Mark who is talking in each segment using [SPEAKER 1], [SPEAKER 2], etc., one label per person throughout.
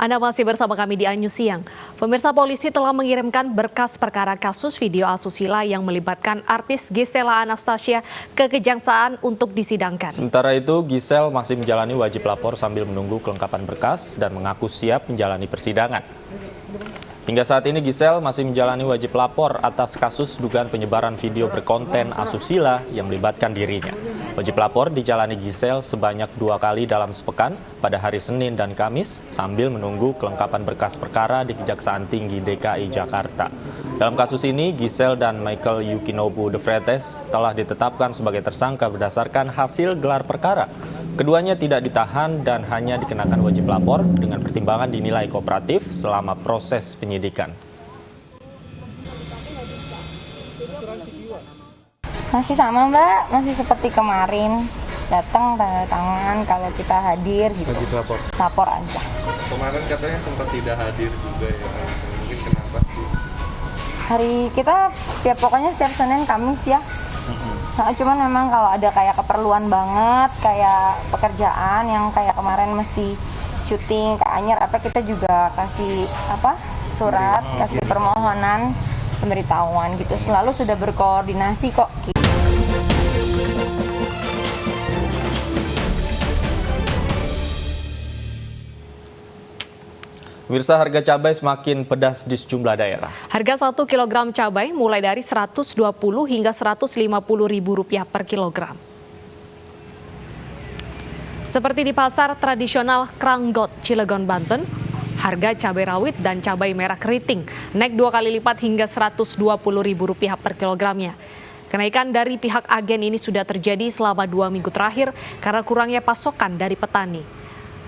[SPEAKER 1] Anda masih bersama kami di Anyus Siang. Pemirsa, polisi telah mengirimkan berkas perkara kasus video asusila yang melibatkan artis Gisela Anastasia ke Kejaksaan untuk disidangkan.
[SPEAKER 2] Sementara itu, Gisel masih menjalani wajib lapor sambil menunggu kelengkapan berkas dan mengaku siap menjalani persidangan. Hingga saat ini Gisel masih menjalani wajib lapor atas kasus dugaan penyebaran video berkonten asusila yang melibatkan dirinya. Wajib lapor dijalani Gisel sebanyak 2 kali dalam sepekan pada hari Senin dan Kamis sambil menunggu kelengkapan berkas perkara di Kejaksaan Tinggi DKI Jakarta. Dalam kasus ini, Gisel dan Michael Yukinobu De Vretes telah ditetapkan sebagai tersangka berdasarkan hasil gelar perkara. Keduanya tidak ditahan dan hanya dikenakan wajib lapor dengan pertimbangan dinilai kooperatif selama proses penyidikan.
[SPEAKER 3] Masih sama Mbak, masih seperti kemarin. Datang tanda tangan kalau kita hadir gitu.
[SPEAKER 4] Wajib lapor.
[SPEAKER 3] Lapor aja.
[SPEAKER 4] Kemarin katanya sempat tidak hadir juga ya. Mungkin kenapa?
[SPEAKER 3] Pokoknya setiap Senin Kamis ya. Nah, cuman memang kalau ada kayak keperluan banget, kayak pekerjaan yang kayak kemarin mesti syuting ke Anyer, kita juga kasih surat, kasih permohonan pemberitahuan gitu. Selalu sudah berkoordinasi kok.
[SPEAKER 2] Pemirsa, harga cabai semakin pedas di sejumlah daerah.
[SPEAKER 1] Harga 1 kg cabai mulai dari Rp120 hingga Rp150.000 per kilogram. Seperti di pasar tradisional Kranggot, Cilegon, Banten, harga cabai rawit dan cabai merah keriting naik 2 kali lipat hingga Rp120.000 per kilogramnya. Kenaikan dari pihak agen ini sudah terjadi selama 2 minggu terakhir karena kurangnya pasokan dari petani.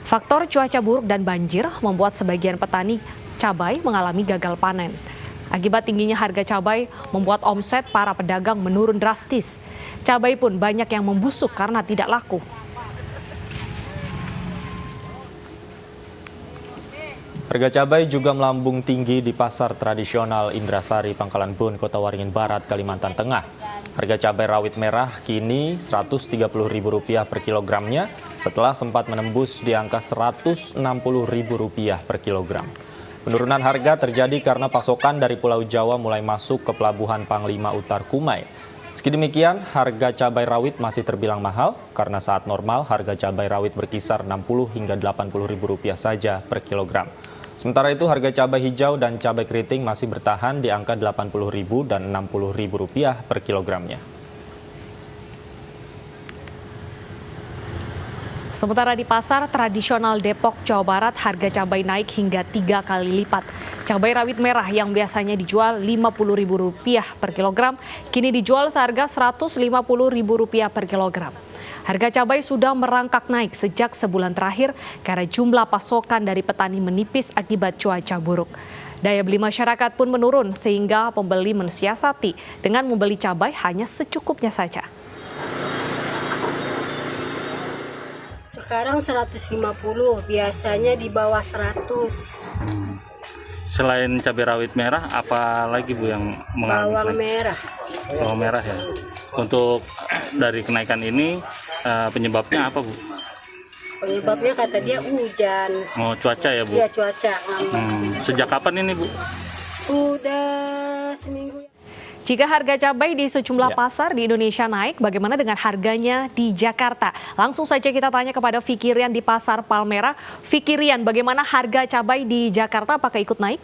[SPEAKER 1] Faktor cuaca buruk dan banjir membuat sebagian petani cabai mengalami gagal panen. Akibat tingginya harga cabai membuat omset para pedagang menurun drastis. Cabai pun banyak yang membusuk karena tidak laku.
[SPEAKER 2] Harga cabai juga melambung tinggi di pasar tradisional Indrasari, Pangkalan Bun, Kota Waringin Barat, Kalimantan Tengah. Harga cabai rawit merah kini Rp130.000 per kilogramnya setelah sempat menembus di angka Rp160.000 per kilogram. Penurunan harga terjadi karena pasokan dari Pulau Jawa mulai masuk ke Pelabuhan Panglima Utar Kumai. Meski demikian, harga cabai rawit masih terbilang mahal karena saat normal harga cabai rawit berkisar Rp60 hingga Rp80.000 saja per kilogram. Sementara itu harga cabai hijau dan cabai keriting masih bertahan di angka Rp80.000 dan Rp60.000 per kilogramnya.
[SPEAKER 1] Sementara di pasar tradisional Depok, Jawa Barat, harga cabai naik hingga 3 kali lipat. Cabai rawit merah yang biasanya dijual Rp50.000 per kilogram, kini dijual seharga Rp150.000 per kilogram. Harga cabai sudah merangkak naik sejak sebulan terakhir karena jumlah pasokan dari petani menipis akibat cuaca buruk. Daya beli masyarakat pun menurun sehingga pembeli mensiasati dengan membeli cabai hanya secukupnya saja.
[SPEAKER 5] Sekarang 150, biasanya di bawah 100.
[SPEAKER 6] Selain cabai rawit merah, apa lagi Bu yang mengalami?
[SPEAKER 5] Bawang merah.
[SPEAKER 6] Bawang merah ya. Untuk dari kenaikan ini penyebabnya apa Bu?
[SPEAKER 5] Penyebabnya kata dia hujan.
[SPEAKER 6] Oh, cuaca ya Bu?
[SPEAKER 5] Iya, cuaca.
[SPEAKER 6] Sejak kapan ini Bu?
[SPEAKER 5] Udah seminggu.
[SPEAKER 1] Jika harga cabai di sejumlah pasar di Indonesia naik, bagaimana dengan harganya di Jakarta? Langsung saja kita tanya kepada Fikirian di Pasar Palmerah. Fikirian, bagaimana harga cabai di Jakarta? Apakah ikut naik?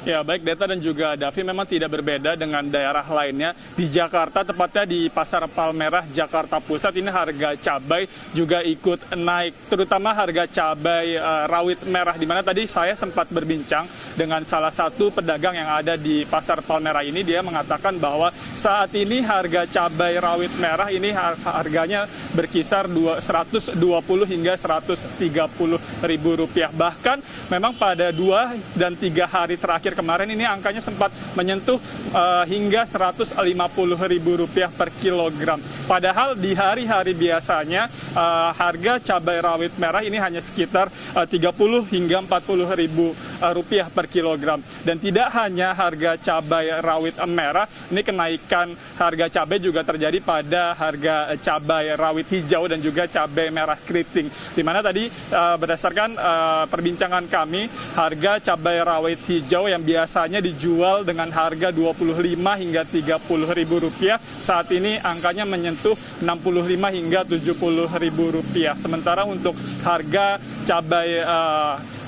[SPEAKER 7] Ya, baik Deta dan juga Davi, memang tidak berbeda dengan daerah lainnya. Di Jakarta, tepatnya di Pasar Palmerah, Jakarta Pusat, ini harga cabai juga ikut naik, terutama harga cabai rawit merah, di mana tadi saya sempat berbincang dengan salah satu pedagang yang ada di Pasar Palmerah ini. Dia mengatakan bahwa saat ini harga cabai rawit merah ini harganya berkisar Rp120 hingga Rp130.000. Bahkan memang pada 2 dan 3 hari terakhir kemarin ini angkanya sempat menyentuh hingga Rp150.000 per kilogram. Padahal di hari-hari biasanya harga cabai rawit merah ini hanya sekitar 30 hingga Rp40.000 per kilogram. Dan tidak hanya harga cabai rawit merah, ini kenaikan harga cabai juga terjadi pada harga cabai rawit hijau dan juga cabai merah keriting. Di mana tadi berdasarkan perbincangan kami, harga cabai rawit hijau yang biasanya dijual dengan harga Rp25 hingga Rp30.000 saat ini angkanya menyentuh Rp65 hingga Rp70.000. Sementara untuk harga cabai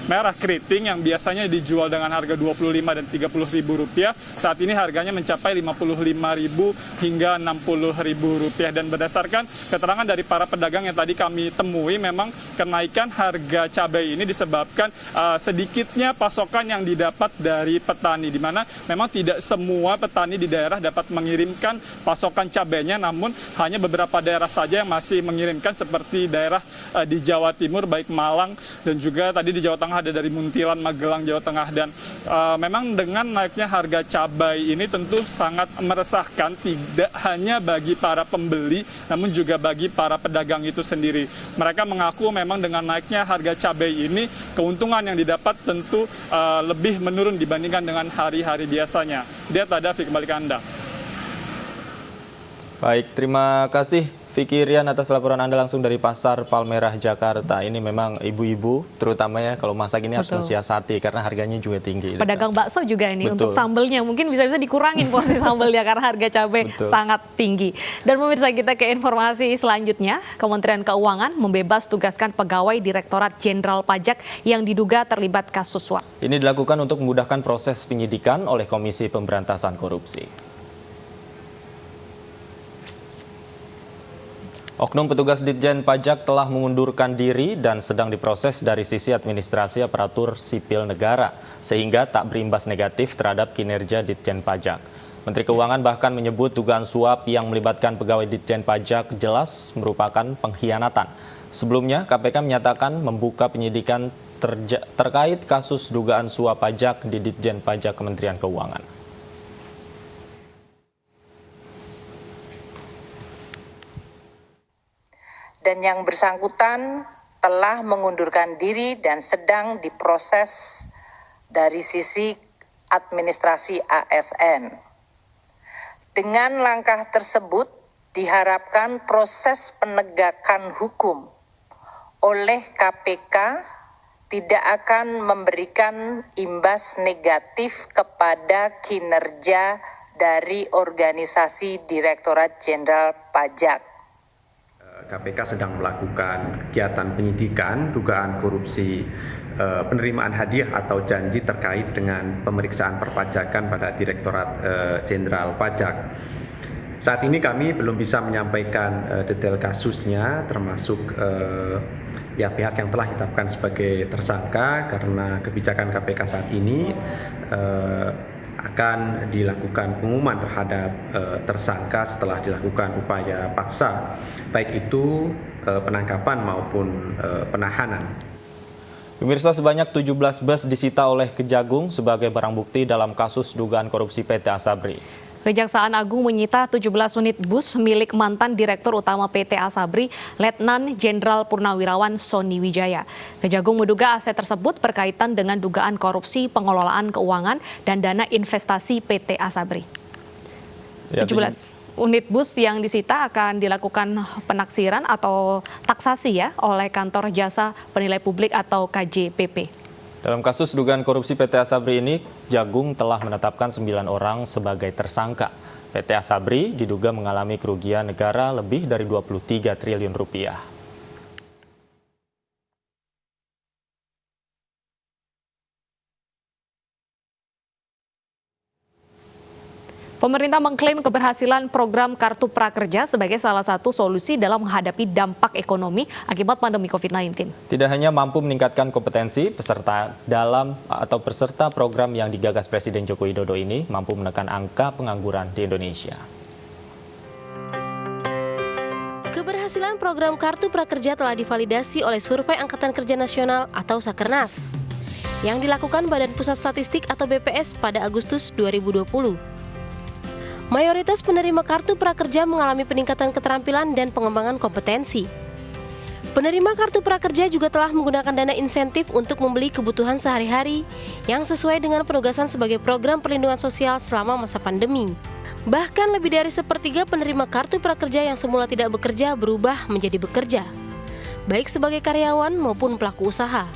[SPEAKER 7] merah keriting yang biasanya dijual dengan harga Rp25 dan Rp30.000 saat ini harganya mencapai Rp55.000 hingga Rp60.000. Dan berdasarkan keterangan dari para pedagang yang tadi kami temui, memang kenaikan harga cabai ini disebabkan sedikitnya pasokan yang didapat dari petani, di mana memang tidak semua petani di daerah dapat mengirimkan pasokan cabainya, namun hanya beberapa daerah saja yang masih mengirimkan, seperti daerah di Jawa Timur, baik Malang dan juga tadi di Jawa Tengah ada dari Muntilan, Magelang, Jawa Tengah. Dan memang dengan naiknya harga cabai ini tentu sangat meresahkan, tidak hanya bagi para pembeli namun juga bagi para pedagang itu sendiri. Mereka mengaku memang dengan naiknya harga cabai ini keuntungan yang didapat tentu lebih menurun dibandingkan dengan hari-hari biasanya. Dia Tadafi, kembali ke Anda.
[SPEAKER 2] Baik, terima kasih Vicky Rian atas laporan Anda langsung dari Pasar Palmerah, Jakarta. Ini memang ibu-ibu terutamanya kalau masak ini harus mensiasati karena harganya juga tinggi.
[SPEAKER 1] Pedagang bakso juga ini untuk sambelnya mungkin bisa dikurangin porsi sambelnya karena harga cabai sangat tinggi. Dan pemirsa, kita ke informasi selanjutnya. Kementerian Keuangan membebas tugaskan pegawai Direktorat Jenderal Pajak yang diduga terlibat kasus suap.
[SPEAKER 2] Ini dilakukan untuk memudahkan proses penyidikan oleh Komisi Pemberantasan Korupsi. Oknum petugas Ditjen Pajak telah mengundurkan diri dan sedang diproses dari sisi administrasi aparatur sipil negara, sehingga tak berimbas negatif terhadap kinerja Ditjen Pajak. Menteri Keuangan bahkan menyebut dugaan suap yang melibatkan pegawai Ditjen Pajak jelas merupakan pengkhianatan. Sebelumnya, KPK menyatakan membuka penyidikan terkait kasus dugaan suap pajak di Ditjen Pajak Kementerian Keuangan.
[SPEAKER 8] Dan yang bersangkutan telah mengundurkan diri dan sedang diproses dari sisi administrasi ASN. Dengan langkah tersebut diharapkan proses penegakan hukum oleh KPK tidak akan memberikan imbas negatif kepada kinerja dari organisasi Direktorat Jenderal Pajak.
[SPEAKER 9] KPK sedang melakukan kegiatan penyidikan dugaan korupsi penerimaan hadiah atau janji terkait dengan pemeriksaan perpajakan pada Direktorat Jenderal Pajak. Saat ini kami belum bisa menyampaikan detail kasusnya, termasuk pihak yang telah ditetapkan sebagai tersangka, karena kebijakan KPK saat ini akan dilakukan pengumuman terhadap tersangka setelah dilakukan upaya paksa, baik itu penangkapan maupun penahanan.
[SPEAKER 2] Pemirsa, sebanyak 17 bus disita oleh Kejagung sebagai barang bukti dalam kasus dugaan korupsi PT Asabri.
[SPEAKER 1] Kejaksaan Agung menyita 17 unit bus milik mantan Direktur Utama PT Asabri, Letnan Jenderal Purnawirawan Sony Wijaya. Kejagung menduga aset tersebut berkaitan dengan dugaan korupsi pengelolaan keuangan dan dana investasi PT Asabri. 17 unit bus yang disita akan dilakukan penaksiran atau taksasi oleh Kantor Jasa Penilai Publik atau KJPP.
[SPEAKER 2] Dalam kasus dugaan korupsi PT Asabri ini, Jagung telah menetapkan 9 orang sebagai tersangka. PT Asabri diduga mengalami kerugian negara lebih dari 23 triliun rupiah.
[SPEAKER 1] Pemerintah mengklaim keberhasilan program Kartu Prakerja sebagai salah satu solusi dalam menghadapi dampak ekonomi akibat pandemi COVID-19.
[SPEAKER 2] Tidak hanya mampu meningkatkan kompetensi peserta program yang digagas Presiden Joko Widodo ini mampu menekan angka pengangguran di Indonesia.
[SPEAKER 10] Keberhasilan program Kartu Prakerja telah divalidasi oleh Survei Angkatan Kerja Nasional atau Sakernas. yang dilakukan Badan Pusat Statistik atau BPS pada Agustus 2020. Mayoritas penerima kartu prakerja mengalami peningkatan keterampilan dan pengembangan kompetensi. Penerima kartu prakerja juga telah menggunakan dana insentif untuk membeli kebutuhan sehari-hari yang sesuai dengan penugasan sebagai program perlindungan sosial selama masa pandemi. Bahkan lebih dari sepertiga penerima kartu prakerja yang semula tidak bekerja berubah menjadi bekerja, baik sebagai karyawan maupun pelaku usaha.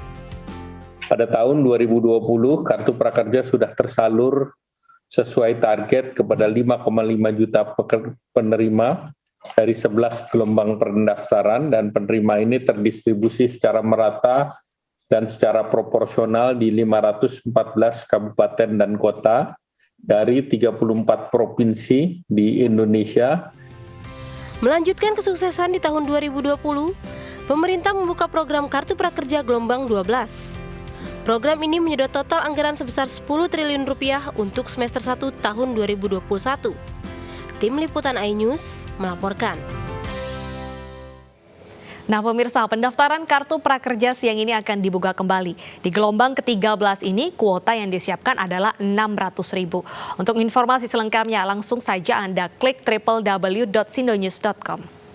[SPEAKER 11] Pada tahun 2020, kartu prakerja sudah tersalur sesuai target kepada 5,5 juta penerima dari 11 gelombang pendaftaran, dan penerima ini terdistribusi secara merata dan secara proporsional di 514 kabupaten dan kota dari 34 provinsi di Indonesia.
[SPEAKER 10] Melanjutkan kesuksesan di tahun 2020, pemerintah membuka program Kartu Prakerja Gelombang 12. Program ini menyedot total anggaran sebesar 10 triliun rupiah untuk semester 1 tahun 2021. Tim Liputan iNews melaporkan.
[SPEAKER 1] Nah pemirsa, pendaftaran kartu prakerja siang ini akan dibuka kembali. Di gelombang ke-13 ini, kuota yang disiapkan adalah 600.000. Untuk informasi selengkapnya, langsung saja Anda klik www.sindonews.com.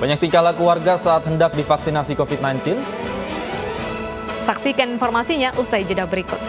[SPEAKER 2] Banyak tingkah laku warga saat hendak divaksinasi COVID-19.
[SPEAKER 1] Saksikan informasinya usai jeda berikut.